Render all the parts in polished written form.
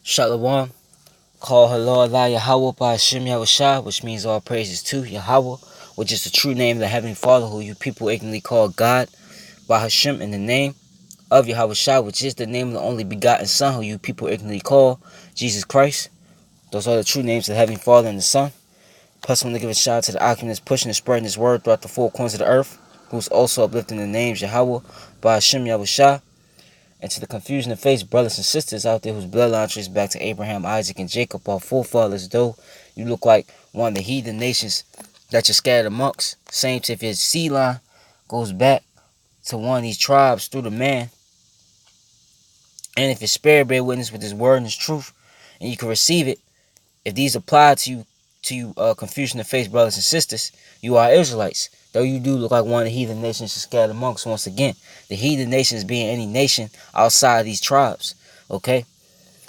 Shalom. Call her Lord La Yahweh by Hashem Yahushua, which means all praises to Yahweh, which is the true name of the Heavenly Father, who you people ignorantly call God, by Hashem in the name of Yahushua, which is the name of the only begotten Son, who you people ignorantly call Jesus Christ. Those are the true names of the Heavenly Father and the Son. Plus, I want to give a shout out to the Alchemist pushing and spreading His word throughout the four corners of the earth, who's also uplifting the names Yahweh by Hashem Yahushua. And to the confusion of faith, brothers and sisters out there whose bloodline traces back to Abraham, Isaac, and Jacob, our forefathers, though you look like one of the heathen nations that you're scattered amongst. Same if your seed line goes back to one of these tribes through the man. And if your spirit bear witness with his word and his truth, and you can receive it, if these apply to you, confusion of faith, brothers and sisters, you are Israelites. Though you do look like one of the heathen nations scattered amongst, once again, the heathen nations being any nation outside of these tribes. Okay?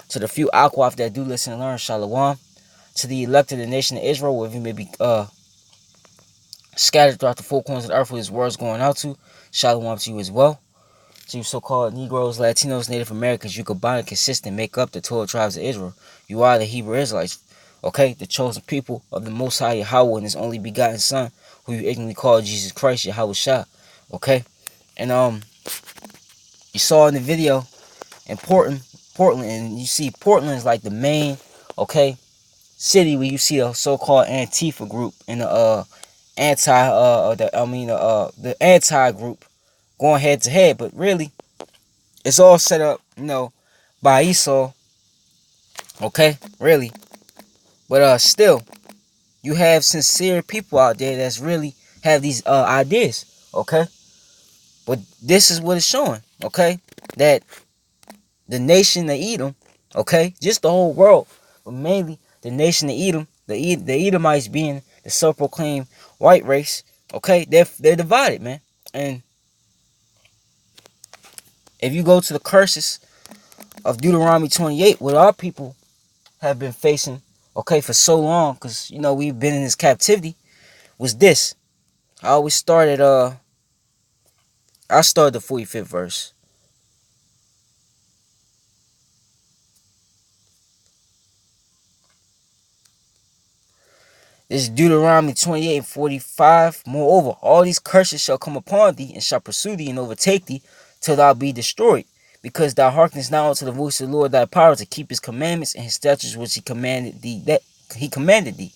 To the few Akwaf that do listen and learn, Shalom. To the elected the nation of Israel, wherever you may be scattered throughout the four corners of the earth where his words going out to, Shalom to you as well. To you so-called Negroes, Latinos, Native Americans, you combine and consist and make up the 12 tribes of Israel. You are the Hebrew Israelites. Okay? The chosen people of the Most High Yahweh and his only begotten Son, who you ignorantly call Jesus Christ, Yahweh Shah. Okay? And you saw in the video in Portland, and you see Portland is like the main, okay, city where you see the so-called Antifa group and the the anti group going head to head. But really, it's all set up, by Esau. Okay? Really. But still, you have sincere people out there that's really have these ideas, okay? But this is what it's showing, okay? That the nation of Edom, okay, just the whole world, but mainly the nation of Edom, the Edomites being the self-proclaimed white race, okay, they're divided, man. And if you go to the curses of Deuteronomy 28, what our people have been facing, okay, for so long, because we've been in this captivity, was this. I started the 45th verse. This is Deuteronomy 28 and 45. Moreover, all these curses shall come upon thee, and shall pursue thee, and overtake thee, till thou be destroyed, because thou hearkenest not unto the voice of the Lord thy power, to keep his commandments and his statutes which he commanded thee.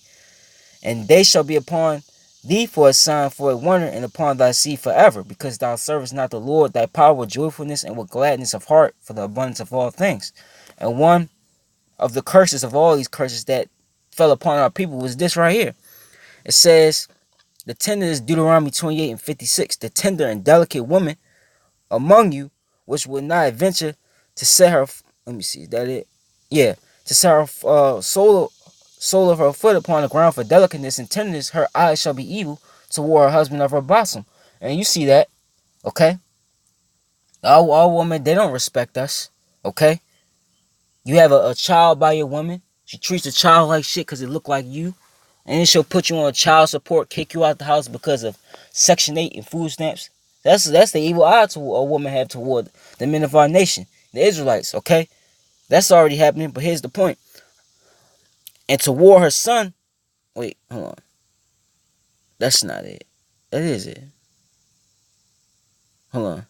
And they shall be upon thee for a sign, for a wonder, and upon thy seed forever, because thou servest not the Lord thy power with joyfulness and with gladness of heart, for the abundance of all things. And one of the curses of all these curses that fell upon our people was this right here. It says, the tender is Deuteronomy 28 and 56. The tender and delicate woman among you, which would not venture to set her, let me see, is that it? Yeah, to set her sole of her foot upon the ground for delicateness and tenderness, her eyes shall be evil toward her husband of her bosom. And you see that, okay? Our women, they don't respect us, okay? You have a child by your woman. She treats the child like shit because it look like you. And then she'll put you on child support, kick you out the house because of Section 8 and food stamps. That's the evil eye to a woman have toward the men of our nation, the Israelites, okay? That's already happening, but here's the point. And toward her son, wait, hold on. That's not it. That is it. Hold on.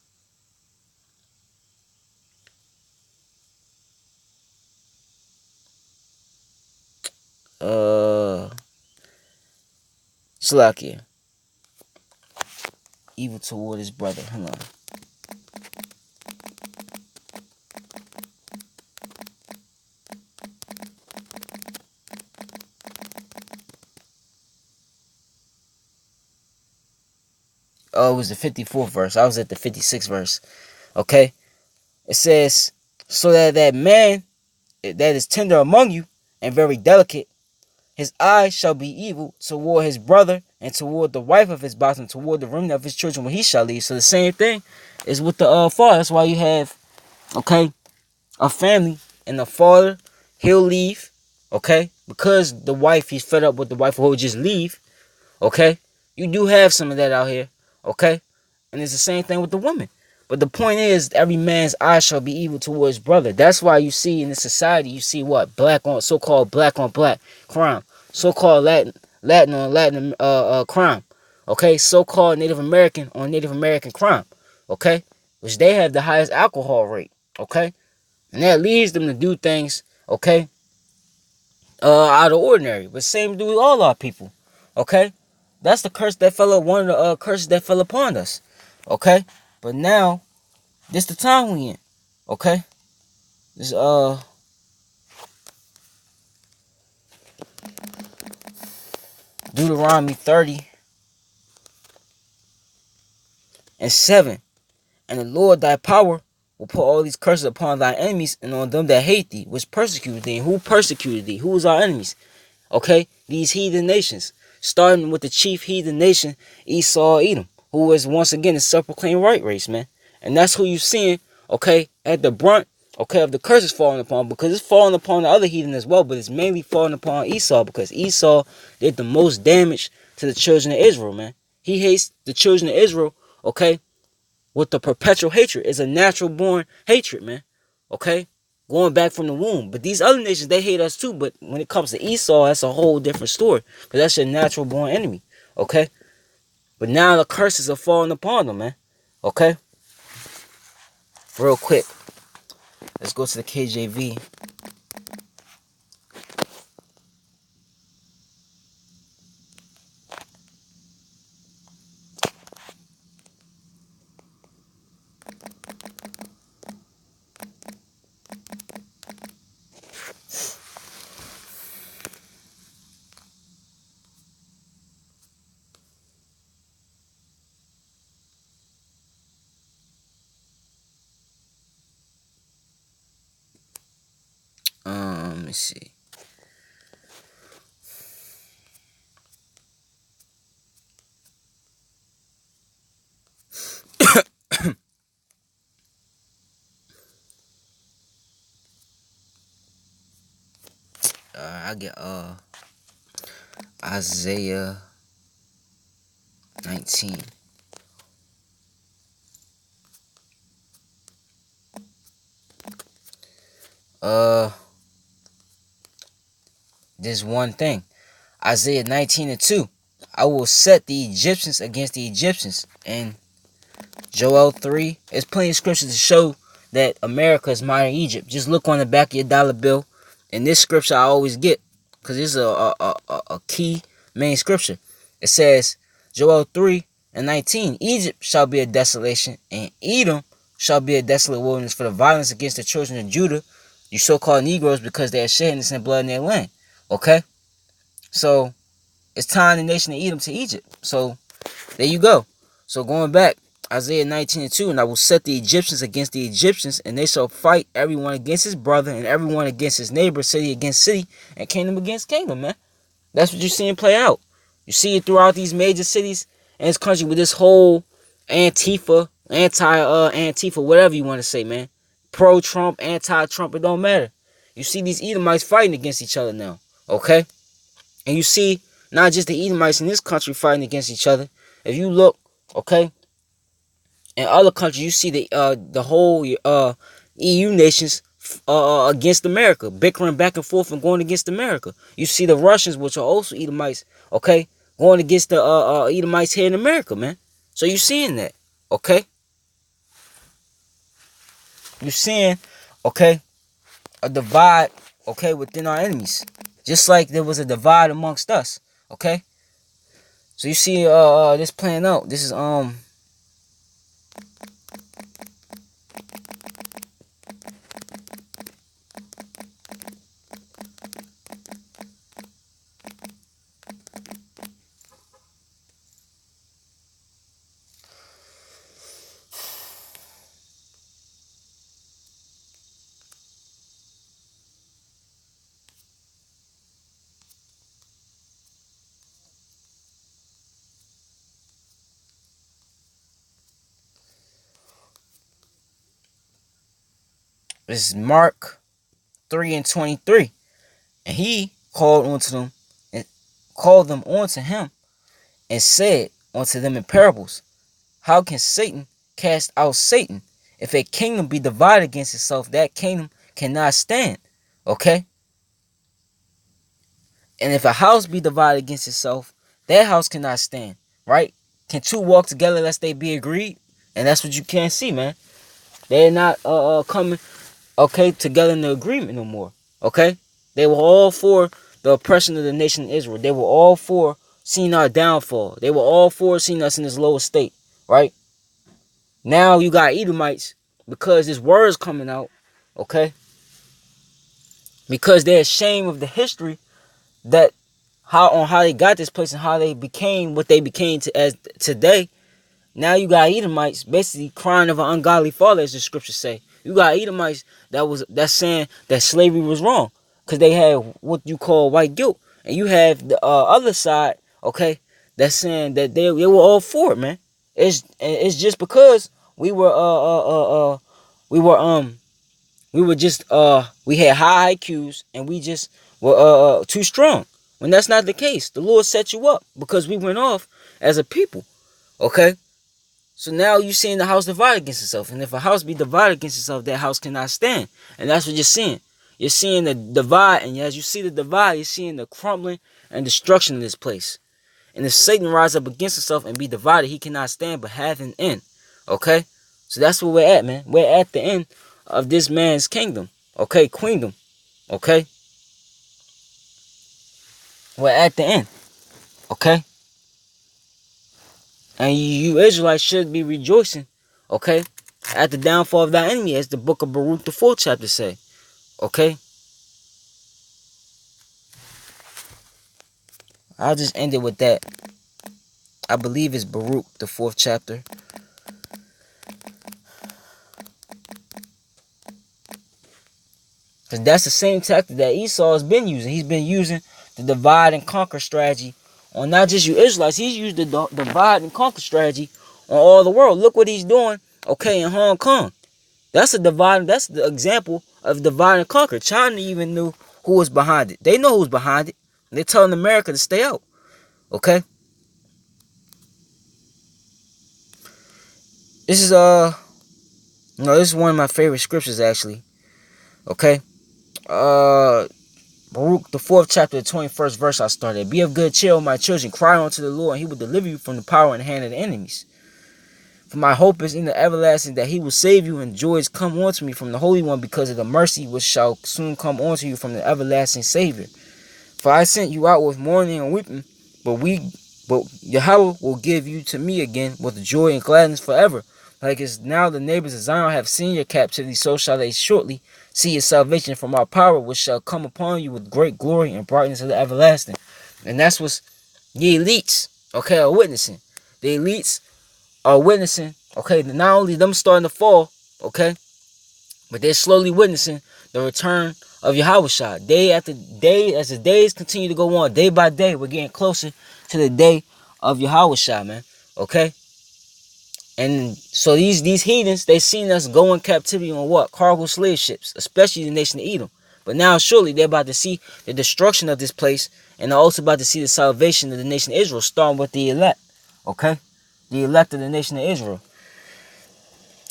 Slakia. Evil toward his brother. Hold on. Oh, it was the 54th verse. I was at the 56th verse. Okay? It says, so that man that is tender among you and very delicate, his eye shall be evil toward his brother and toward the wife of his bosom, toward the remnant of his children when he shall leave. So the same thing is with the father. That's why you have, okay, a family and the father, he'll leave, okay, because the wife, he's fed up with the wife who will just leave, okay. You do have some of that out here, okay, and it's the same thing with the woman, But the point is, every man's eye shall be evil towards brother. That's why you see in this society, you see what? So-called black on black crime. So-called Latin on Latin crime. Okay? So-called Native American on Native American crime. Okay? Which they have the highest alcohol rate. Okay? And that leads them to do things, okay, out of ordinary. But same do with all our people. Okay? That's the curse that fell, one of the curses that fell upon us. Okay? But now, this the time we in. Okay? This Deuteronomy 30:7. And the Lord thy power will put all these curses upon thy enemies and on them that hate thee, which persecuted thee. And who persecuted thee? Who was our enemies? Okay? These heathen nations. Starting with the chief heathen nation, Esau, Edom, who is once again a self-proclaimed white race, man. And that's who you seeing, okay, at the brunt, okay, of the curses falling upon, because it's falling upon the other heathen as well, but it's mainly falling upon Esau, because Esau did the most damage to the children of Israel, man. He hates the children of Israel, okay, with the perpetual hatred. It's a natural born hatred, man. Okay? Going back from the womb. But these other nations, they hate us too. But when it comes to Esau, that's a whole different story. Because that's your natural born enemy. Okay? But now the curses are falling upon them, man. Okay? Real quick. Let's go to the KJV. Let me see. I get Isaiah 19. There's one thing. Isaiah 19:2. I will set the Egyptians against the Egyptians. And Joel 3. There's plenty of scriptures to show that America is modern Egypt. Just look on the back of your dollar bill. And this scripture I always get, because this is a key main scripture. It says, Joel 3:19. Egypt shall be a desolation, and Edom shall be a desolate wilderness for the violence against the children of Judah, you so-called Negroes, because they are shedding innocent blood in their land. Okay? So, it's tying the nation of Edom to Egypt. So, there you go. So, going back, Isaiah 19:2, and I will set the Egyptians against the Egyptians, and they shall fight everyone against his brother, and everyone against his neighbor, city against city, and kingdom against kingdom, man. That's what you're seeing play out. You see it throughout these major cities in this country with this whole Antifa, Antifa, whatever you want to say, man. Pro-Trump, anti-Trump, it don't matter. You see these Edomites fighting against each other now, okay? And you see not just the Edomites in this country fighting against each other. If you look, okay, in other countries, you see the whole EU nations against America, bickering back and forth and going against America. You see the Russians, which are also Edomites, okay, going against the Edomites here in America, man. So you're seeing that, okay? You're seeing, okay, a divide, okay, within our enemies. Just like there was a divide amongst us, okay? So you see this playing out. This is Mark 3:23. And he called unto them and called them unto him and said unto them in parables, how can Satan cast out Satan. If a kingdom be divided against itself, that kingdom cannot stand. Okay? And if a house be divided against itself, that house cannot stand. Right? Can two walk together lest they be agreed? And that's what you can't see, man. They're not coming, okay, together in the agreement no more. Okay? They were all for the oppression of the nation of Israel. They were all for seeing our downfall. They were all for seeing us in this lower state. Right? Now you got Edomites, because this word is coming out, okay? Because they're ashamed of the history that how they got this place and how they became what they became as today. Now you got Edomites basically crying of an ungodly father, as the scriptures say. You got Edomites that's saying that slavery was wrong, because they had what you call white guilt, and you have the other side, okay, that's saying that they were all for it, man. It's just because we were we were just we had high IQs and we just were too strong. When that's not the case, the Lord set you up because we went off as a people. Okay? So now you're seeing the house divided against itself. And if a house be divided against itself, that house cannot stand. And that's what you're seeing. You're seeing the divide, and as you see the divide, you're seeing the crumbling and destruction of this place. And if Satan rise up against himself and be divided, he cannot stand but have an end. Okay? So that's where we're at, man. We're at the end of this man's kingdom. Okay? Queendom. Okay? We're at the end. Okay? And you Israelites should be rejoicing. Okay? At the downfall of thy enemy, as the book of Baruch, the 4th chapter say. Okay? I'll just end it with that. I believe it's Baruch, the 4th chapter. Because that's the same tactic that Esau has been using. He's been using the divide and conquer strategy on not just you Israelites. He's used the divide and conquer strategy on all the world. Look what he's doing, okay, in Hong Kong. That's the example of divide and conquer. China even knew who was behind it. They know who's behind it. They're telling America to stay out. Okay? This is this is one of my favorite scriptures actually. Okay? Baruch, the 4th chapter, the 21st verse I started. Be of good cheer, my children. Cry unto the Lord, and he will deliver you from the power and the hand of the enemies. For my hope is in the everlasting, that he will save you, and joys come unto me from the Holy One, because of the mercy which shall soon come unto you from the everlasting Savior. For I sent you out with mourning and weeping, but Yahweh will give you to me again with joy and gladness forever. Like as now the neighbors of Zion have seen your captivity, so shall they shortly see your salvation from our power, which shall come upon you with great glory and brightness of the everlasting. And that's what the elites, okay, are witnessing. The elites are witnessing, okay, not only them starting to fall, okay, but they're slowly witnessing the return of Yahushua. Day after day, as the days continue to go on, day by day, we're getting closer to the day of Yahushua, man. Okay? And so these heathens, they seen us go in captivity on what? Cargo slave ships, especially the nation of Edom. But now surely they're about to see the destruction of this place, and they're also about to see the salvation of the nation of Israel, starting with the elect. Okay? The elect of the nation of Israel.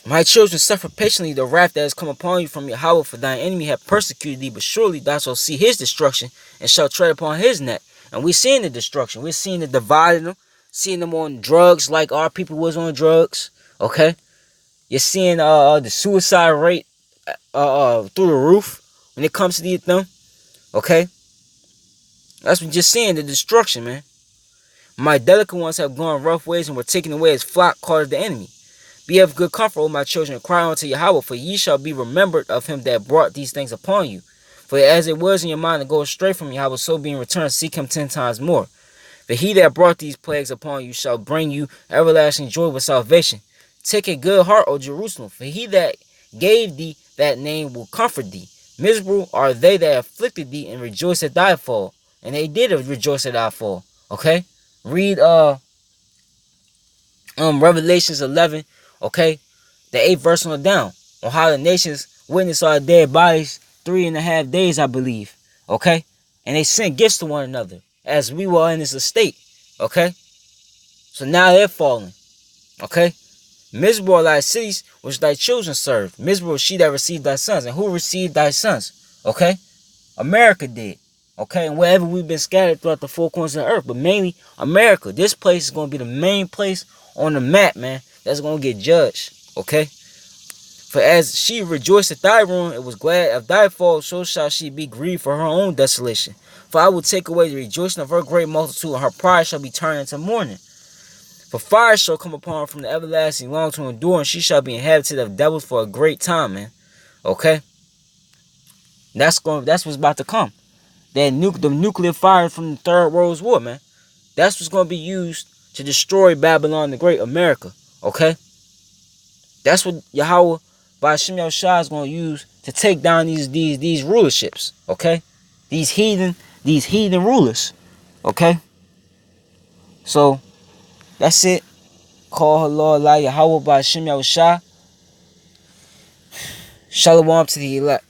My children, suffer patiently the wrath that has come upon you from Yahweh, for thine enemy have persecuted thee, but surely thou shalt see his destruction, and shalt tread upon his neck. And we're seeing the destruction. We're seeing the dividing them, seeing them on drugs like our people was on drugs. Okay? You're seeing the suicide rate through the roof when it comes to them. Okay? That's what you're seeing, the destruction, man. My delicate ones have gone rough ways and were taken away as flock caught of the enemy. Be of good comfort, O my children, and cry unto Yahweh, for ye shall be remembered of him that brought these things upon you. For as it was in your mind to go astray from Yahweh, so being returned, seek him 10 times more. For he that brought these plagues upon you shall bring you everlasting joy with salvation. Take a good heart, O Jerusalem, for he that gave thee that name will comfort thee. Miserable are they that afflicted thee, and rejoice at thy fall. And they did rejoice at thy fall. Okay? Read Revelations 11, okay, the 8th verse on down, on how the nations witness our dead bodies 3.5 days, I believe, okay, and they sent gifts to one another as we were in this estate, okay, so now they're falling, okay, Mizpah are thy cities which thy children served. Mizpah was she that received thy sons. And who received thy sons? Okay? America did. Okay? And wherever we've been scattered throughout the four corners of the earth. But mainly America. This place is going to be the main place on the map, man. That's going to get judged. Okay? For as she rejoiced at thy ruin, it was glad of thy fall, so shall she be grieved for her own desolation. For I will take away the rejoicing of her great multitude, and her pride shall be turned into mourning. For fire shall come upon her from the everlasting long to endure, and she shall be inhabited of devils for a great time, man. Okay? That's what's about to come. The nuclear fire from the Third World War, man. That's what's going to be used to destroy Babylon the Great, America. Okay? That's what Yahweh by Hashem Yahushua is going to use to take down these rulerships. Okay? These heathen rulers. Okay? So, that's it. Call her Lord Allah Yahweh by Hashem Yahushua. Shalom to the elect.